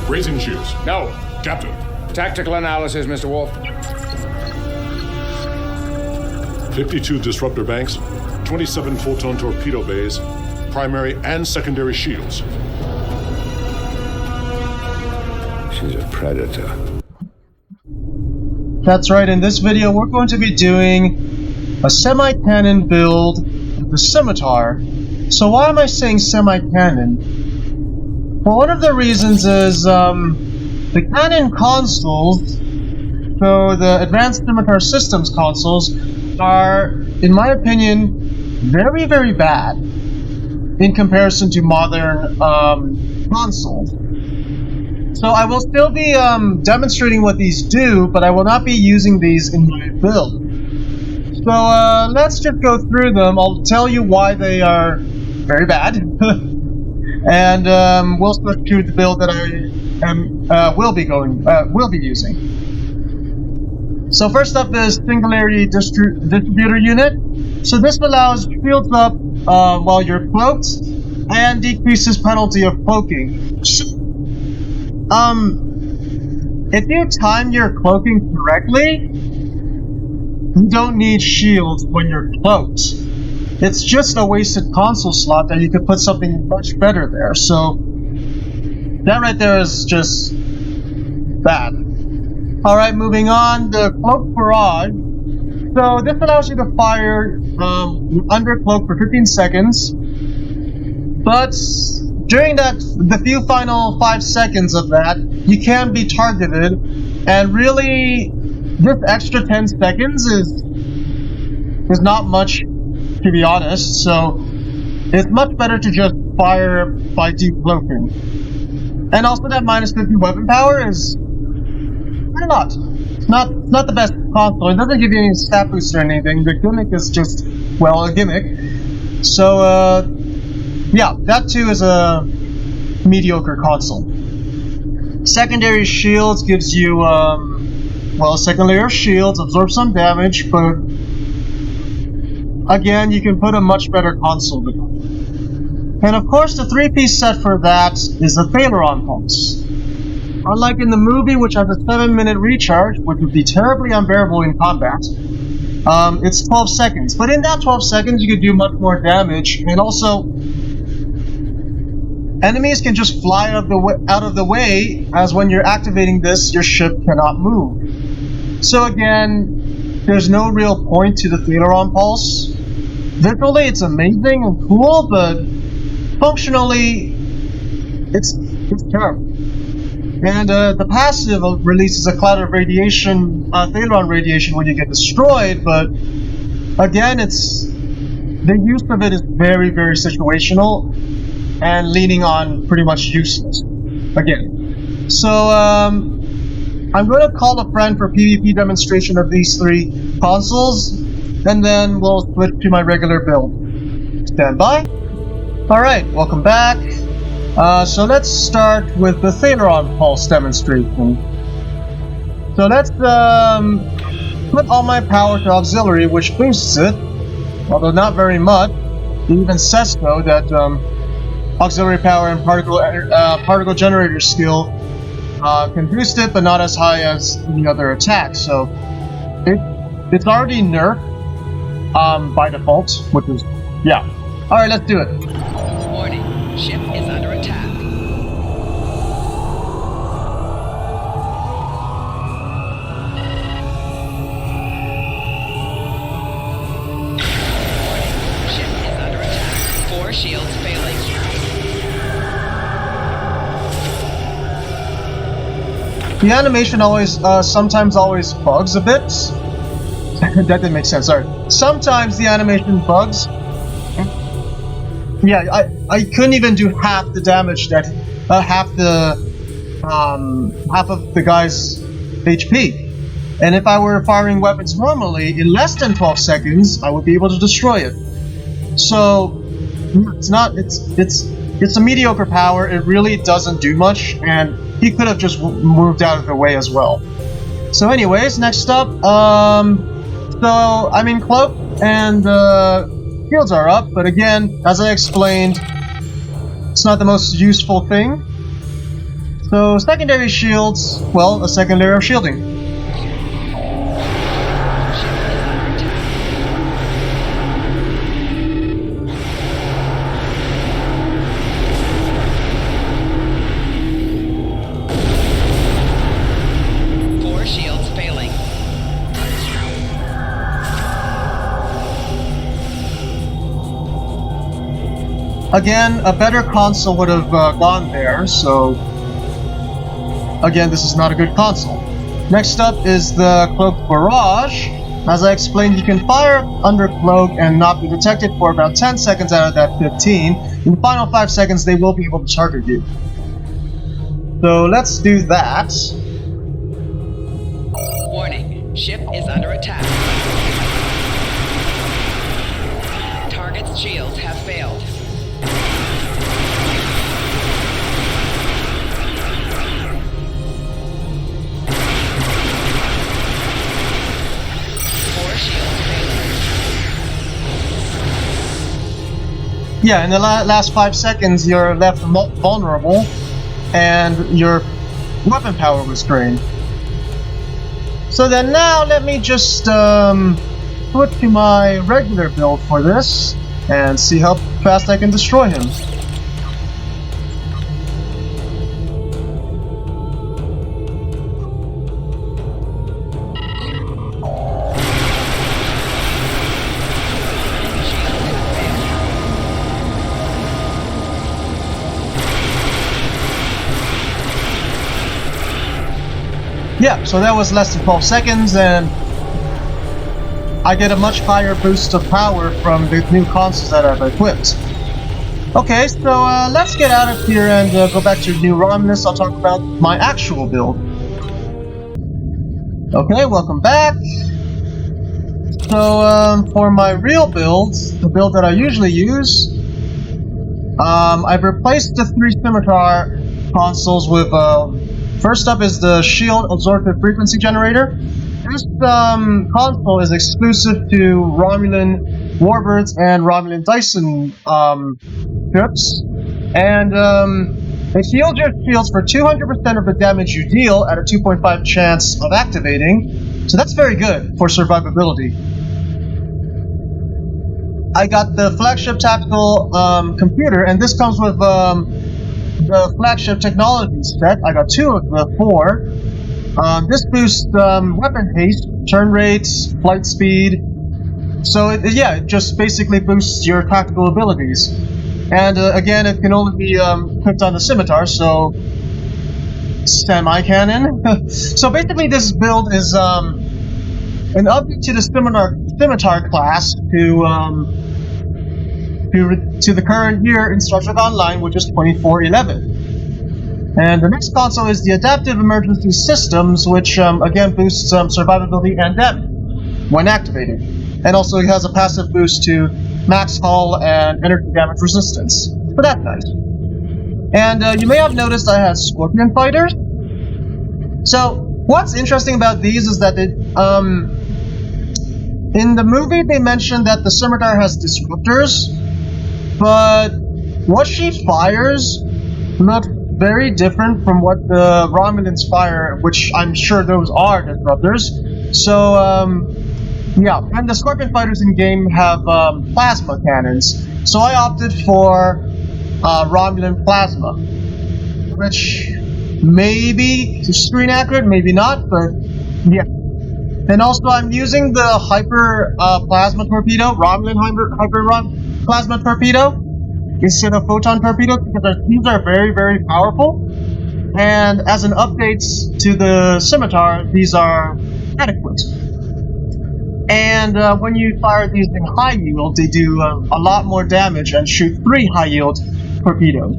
Raising shields. No. Captain. Tactical analysis, Mr. Wolf. 52 disruptor banks, 27 photon torpedo bays, primary and secondary shields. She's a predator. That's right, in this video we're going to be doing a semi-canon build of the Scimitar. So why am I saying semi-canon? Well, one of the reasons is the canon consoles, so the Advanced Scimitar Systems consoles, are, in my opinion, very, very bad in comparison to modern consoles. So I will still be demonstrating what these do, but I will not be using these in my build. So let's just go through them. I'll tell you why they are very bad, and we'll switch to the build that I will be using. So first up is Singularity Distributor Unit. So this allows shields up while you're cloaked and decreases penalty of cloaking. If you time your cloaking correctly, you don't need shields when you're cloaked. It's just a wasted console slot that you could put something much better there. So that right there is just bad. Alright, moving on, the Cloak Barrage. So this allows you to fire under cloak for 15 seconds, but during the few final 5 seconds of that, you can be targeted, and really, this extra 10 seconds is not much, to be honest, so it's much better to just fire by decloaking. And also that minus 50 weapon power is not the best console. It doesn't give you any stat boost or anything. The gimmick is just, well, a gimmick. So, yeah, that too is a mediocre console. Secondary shields gives you, well, a second layer of shields, absorb some damage, but again, you can put a much better console with it. And of course, the 3-piece set for that is the Thaleron Pulse. Unlike in the movie, which has a 7-minute recharge, which would be terribly unbearable in combat, it's 12 seconds. But in that 12 seconds, you could do much more damage, and also, enemies can just fly out of the way, as when you're activating this, your ship cannot move. So again, there's no real point to the Thaleron Pulse. Visually, it's amazing and cool, but functionally, it's terrible. And the passive releases a cloud of radiation, Thaleron radiation, when you get destroyed, but again, the use of it is very, very situational and leaning on pretty much useless. Again. So, I'm going to call a friend for PvP demonstration of these 3 consoles, and then we'll switch to my regular build. Stand by. Alright, welcome back. So let's start with the Thaleron Pulse demonstration. So let's put all my power to auxiliary, which boosts it, although not very much. It even says though that auxiliary power and particle generator skill can boost it, but not as high as any other attack. So it's already nerfed by default, which is, yeah. All right, let's do it. Warning, ship is under attack. Warning, ship is under attack. 4 shields failing. The animation sometimes always bugs a bit. That didn't make sense, sorry. Sometimes the animation bugs. Yeah, I couldn't even do half the damage that, half of the guy's HP. And if I were firing weapons normally, in less than 12 seconds, I would be able to destroy it. So, it's a mediocre power, it really doesn't do much, and he could have just moved out of the way as well. So anyways, next up, so I'm in cloak, and shields are up, but again, as I explained, it's not the most useful thing. So secondary shields, well, a second layer of shielding. Ship is under attack. 4 shields failing. Again, a better console would have gone there, so again, this is not a good console. Next up is the Cloaked Barrage. As I explained, you can fire under cloak and not be detected for about 10 seconds out of that 15. In the final 5 seconds, they will be able to target you. So let's do that. Warning. Ship is under attack. Target's shields have failed. Yeah, in the last 5 seconds, you're left vulnerable, and your weapon power was drained. So then now, let me just put to my regular build for this, and see how fast I can destroy him. Yeah, so that was less than 12 seconds, and I get a much higher boost of power from the new consoles that I've equipped. Okay, so let's get out of here and go back to New Romulus. I'll talk about my actual build. Okay, welcome back. So for my real build, the build that I usually use, I've replaced the 3 Scimitar consoles with first up is the Shield Absorptive Frequency Generator. This console is exclusive to Romulan Warbirds and Romulan Dyson ships, and it heals your shields for 200% of the damage you deal at a 2.5 chance of activating, so that's very good for survivability. I got the flagship tactical computer, and this comes with the flagship technology set. I got 2 of the 4. This boosts weapon haste, turn rates, flight speed. So it just basically boosts your tactical abilities. And again, it can only be equipped on the Scimitar, so Semi-Canon. So basically, this build is an update to the Scimitar class to the current year in Star Trek Online, which is 2411. And the next console is the Adaptive Emergency Systems, which again boosts survivability and damage when activated. And also it has a passive boost to max hull and energy damage resistance. So that's nice. And you may have noticed I have Scorpion Fighters. So what's interesting about these is that in the movie they mentioned that the Scimitar has disruptors, but what she fires looks very different from what the Romulans fire, which I'm sure those are disruptors. So, yeah, and the Scorpion Fighters in-game have plasma cannons. So I opted for Romulan Plasma, which may be screen accurate, maybe not, but yeah. And also I'm using the Hyper Plasma Torpedo, Romulan Hyper Plasma Torpedo, instead of Photon Torpedoes, because these are very, very powerful. And as an update to the Scimitar, these are adequate. And when you fire these in high yield, they do a lot more damage and shoot 3 high yield torpedoes.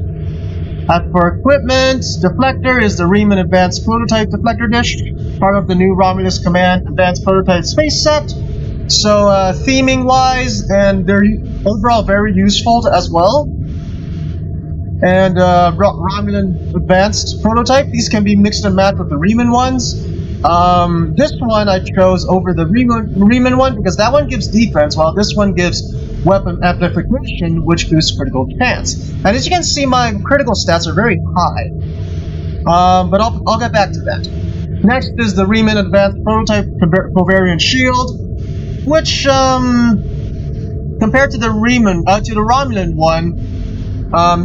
As for equipment, Deflector is the Riemann Advanced Prototype Deflector Dish, part of the new Romulus Command Advanced Prototype Space Set. So theming wise, and they're overall very useful as well. And Romulan Advanced Prototype, these can be mixed and matched with the Riemann ones. This one I chose over the Riemann one because that one gives defense, while this one gives weapon amplification, which boosts critical chance. And as you can see, my critical stats are very high. But I'll get back to that. Next is the Riemann Advanced Prototype Covariant Shield, which, compared to the Romulan one,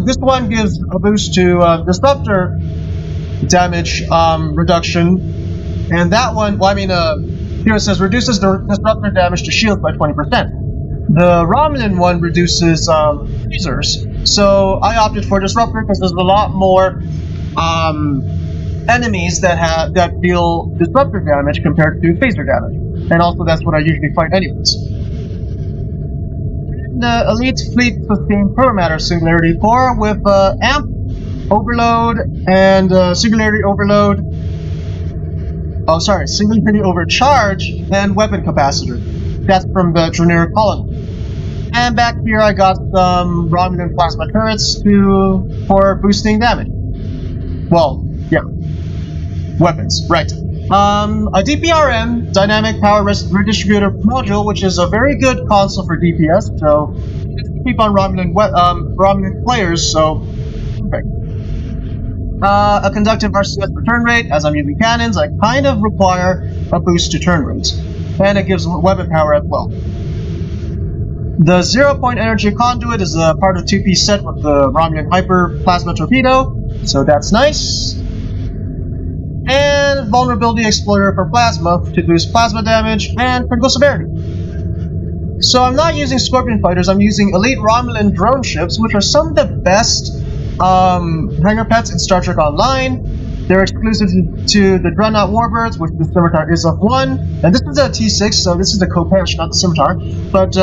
this one gives a boost to disruptor damage reduction, and that one, well, I mean, here it says reduces the disruptor damage to shields by 20%. The Romulan one reduces phasers, so I opted for disruptor because there's a lot more enemies that deal disruptor damage compared to phaser damage, and also that's what I usually fight anyways. The Elite Fleet Sustained Programmatter Singularity Core with Amp Overload and Singularity Overload. Oh, sorry, Singularity Overcharge and Weapon Capacitor. That's from the generic colony. And back here, I got some Romulan plasma turrets for boosting damage. Well, yeah, weapons, right? A DPRM, Dynamic Power Redistributor Module, which is a very good console for DPS, so keep on Romulan players, so perfect. A conductive RCS for turn rate. As I'm using cannons, I kind of require a boost to turn rates, and it gives weapon power as well. The 0-point energy conduit is a part of the 2-piece set with the Romulan Hyper Plasma Torpedo, so that's nice. And Vulnerability Exploiter for Plasma to boost plasma damage and critical severity. So I'm not using Scorpion Fighters, I'm using Elite Romulan Drone Ships, which are some of the best hangar pets in Star Trek Online. They're exclusive to the Dreadnought Warbirds, which the Scimitar is of one. And this is a T6, so this is the Kopesh, not the Scimitar. But,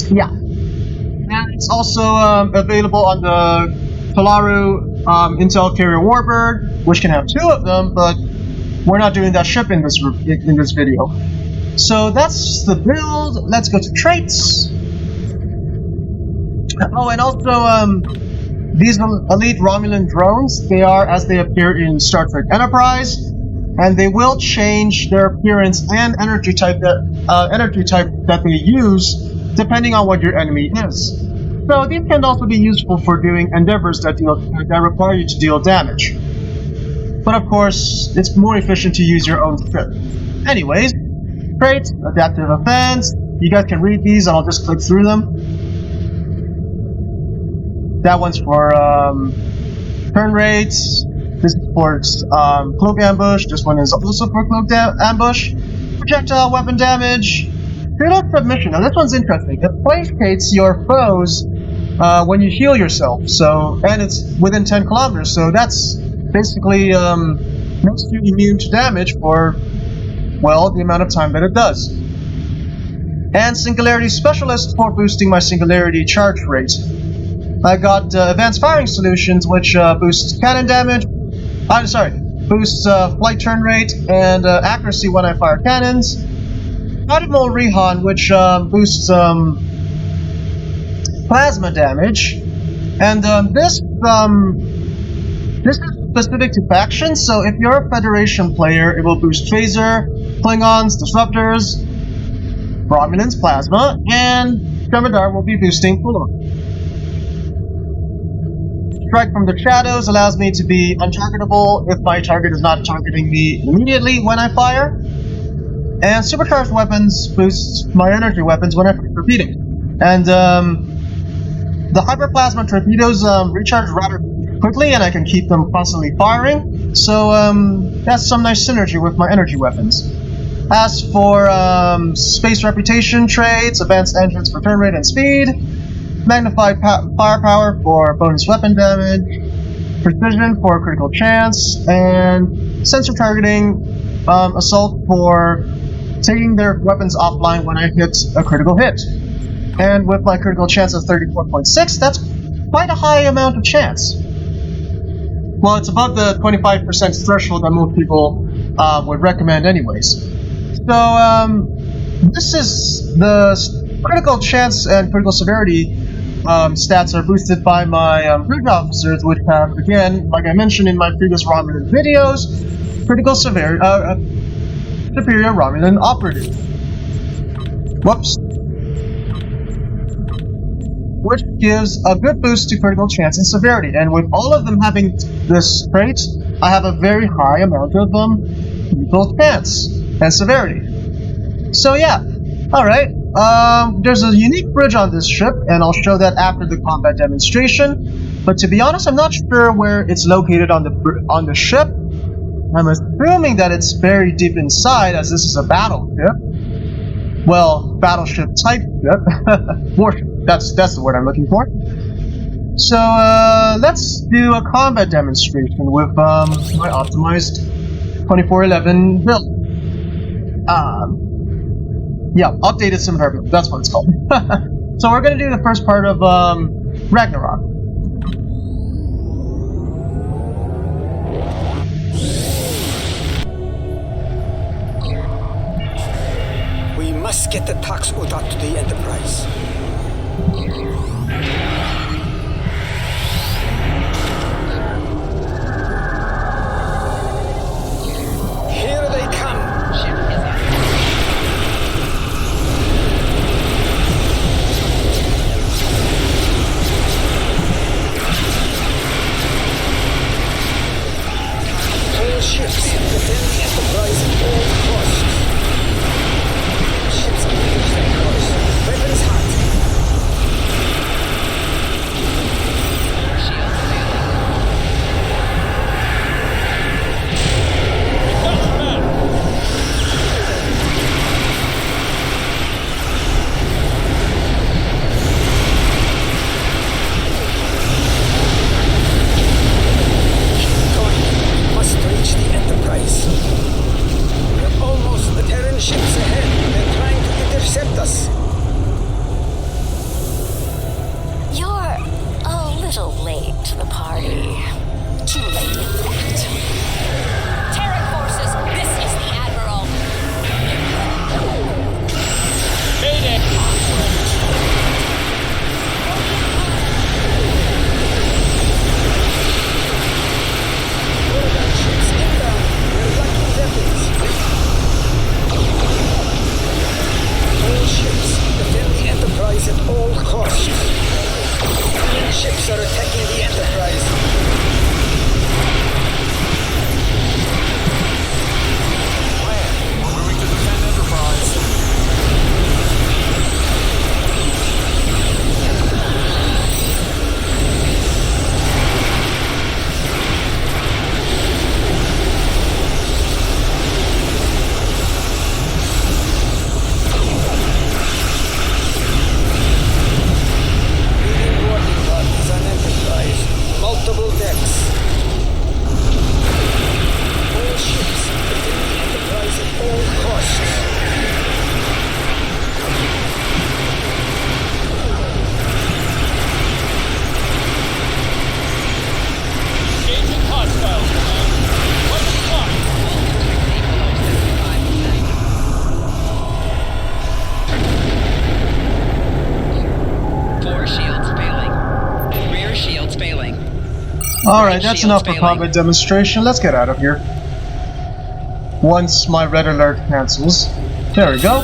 yeah. And it's also available on the Talaru Intel Carrier Warbird, which can have 2 of them, but we're not doing that ship in this video. So that's the build. Let's go to traits. Oh, and also, these Elite Romulan drones, they are as they appear in Star Trek Enterprise, and they will change their appearance and energy type that they use depending on what your enemy is. So these can also be useful for doing endeavors that require you to deal damage. But of course, it's more efficient to use your own ship. Anyways, traits, adaptive offense. You guys can read these, and I'll just click through them. That one's for turn rates. This is for cloak ambush. This one is also for cloak ambush. Projectile weapon damage. Fatal submission. Now this one's interesting. It placates your foes when you heal yourself. So, and it's within 10 kilometers. So that's basically makes you immune to damage for, well, the amount of time that it does. And Singularity Specialist for boosting my Singularity charge rate. I got Advanced Firing Solutions, which boosts cannon damage. Boosts flight turn rate and accuracy when I fire cannons. Admiral Rihan, which boosts plasma damage. And this is specific to factions, so if you're a Federation player, it will boost Phaser, Klingons, Disruptors, Romulans, Plasma, and Scimitar will be boosting Fulham. Strike from the Shadows allows me to be untargetable if my target is not targeting me immediately when I fire. And Supercharged Weapons boosts my energy weapons when I fire torpedoes. And the Hyperplasma Torpedoes recharge rather quickly, and I can keep them constantly firing. So that's some nice synergy with my energy weapons. As for Space Reputation traits, Advanced Engines for turn rate and speed, Magnified Firepower for bonus weapon damage, Precision for critical chance, and Sensor Targeting Assault for taking their weapons offline when I hit a critical hit. And with my critical chance of 34.6, that's quite a high amount of chance. Well, it's above the 25% threshold that most people would recommend anyways. So, this is the critical chance and critical severity stats are boosted by my bridge officers, which have, again, like I mentioned in my previous Romulan videos, critical severity, superior Romulan operative. Whoops. which gives a good boost to critical chance and severity. And with all of them having this trait, I have a very high amount of critical chance and severity. So yeah, alright. There's a unique bridge on this ship, and I'll show that after the combat demonstration. But to be honest, I'm not sure where it's located on the ship. I'm assuming that it's very deep inside, as this is a battleship. Well, battleship type ship. Warship. That's the word I'm looking for. So let's do a combat demonstration with my optimized 2411 build. Yeah, updated Scimitar build. That's what it's called. So we're gonna do the first part of Ragnarok. We must get the Tax Udat to the Enterprise. Here they come. Ship is on. All ships defend the Enterprise at all costs. Ships on the same course. Weapons hot. Shields failing. Going. Must reach the Enterprise. We're almost the Terran ships ahead. They're trying to intercept us. You're a little late to the party. Too late, in fact. Terran forces, this is the Admiral. Romulan ships inbound. We're lacking weapons. All ships defend the Enterprise at all costs. Terran ships are attacking the Enterprise. We're moving to defend Enterprise. Leading boarding parties on Enterprise. Multiple decks. All ships defend the Enterprise at all costs. Engaging hostiles, command. What's the clock? Four shields failing. Rear shields failing. Alright, that's Shields enough for failing. combat demonstration. Let's get out of here. Once my red alert cancels. There we go.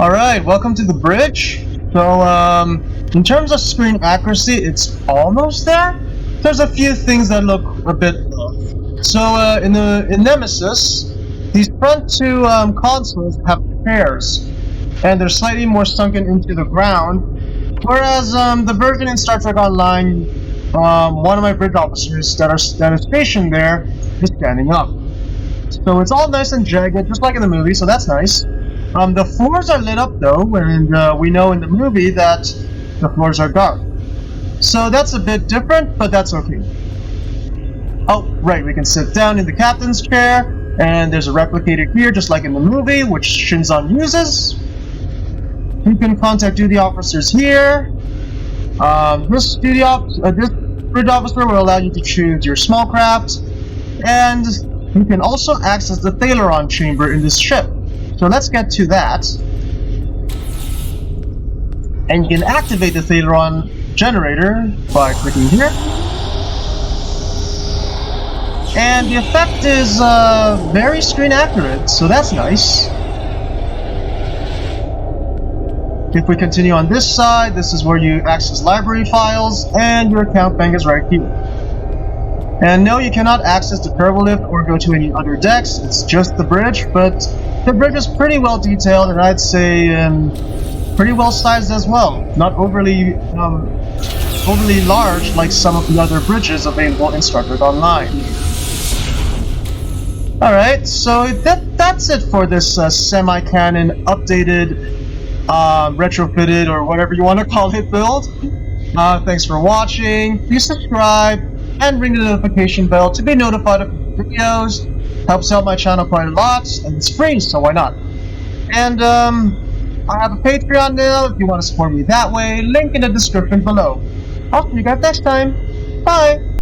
Alright, welcome to the bridge. So, in terms of screen accuracy, it's almost there. There's a few things that look a bit off. So, in Nemesis, these front two consoles have chairs, and they're slightly more sunken into the ground. Whereas the version in Star Trek Online, one of my bridge officers that is stationed there is standing up. So it's all nice and jagged, just like in the movie. So that's nice. The floors are lit up though, and we know in the movie that the floors are dark. So that's a bit different, but that's okay. Oh, right, we can sit down in the captain's chair, and there's a replicator here, just like in the movie, which Shinzon uses. You can contact duty officers here. This bridge officer will allow you to choose your small craft, and you can also access the Thaleron chamber in this ship. So let's get to that. And you can activate the Thaleron generator by clicking here. And the effect is very screen accurate, so that's nice. If we continue on this side, this is where you access library files, and your account bank is right here. And no, you cannot access the turbo lift or go to any other decks, it's just the bridge, but the bridge is pretty well detailed, and I'd say pretty well sized as well. Not overly large like some of the other bridges available in Star Trek Online. Alright, so that's it for this Semi-Canon updated retrofitted or whatever you want to call it build. Thanks for watching. Please subscribe and ring the notification bell to be notified of videos. Helps out my channel quite a lot, and it's free, so why not? And I have a Patreon now if you want to support me that way. Link in the description below. I'll see you guys next time. Bye.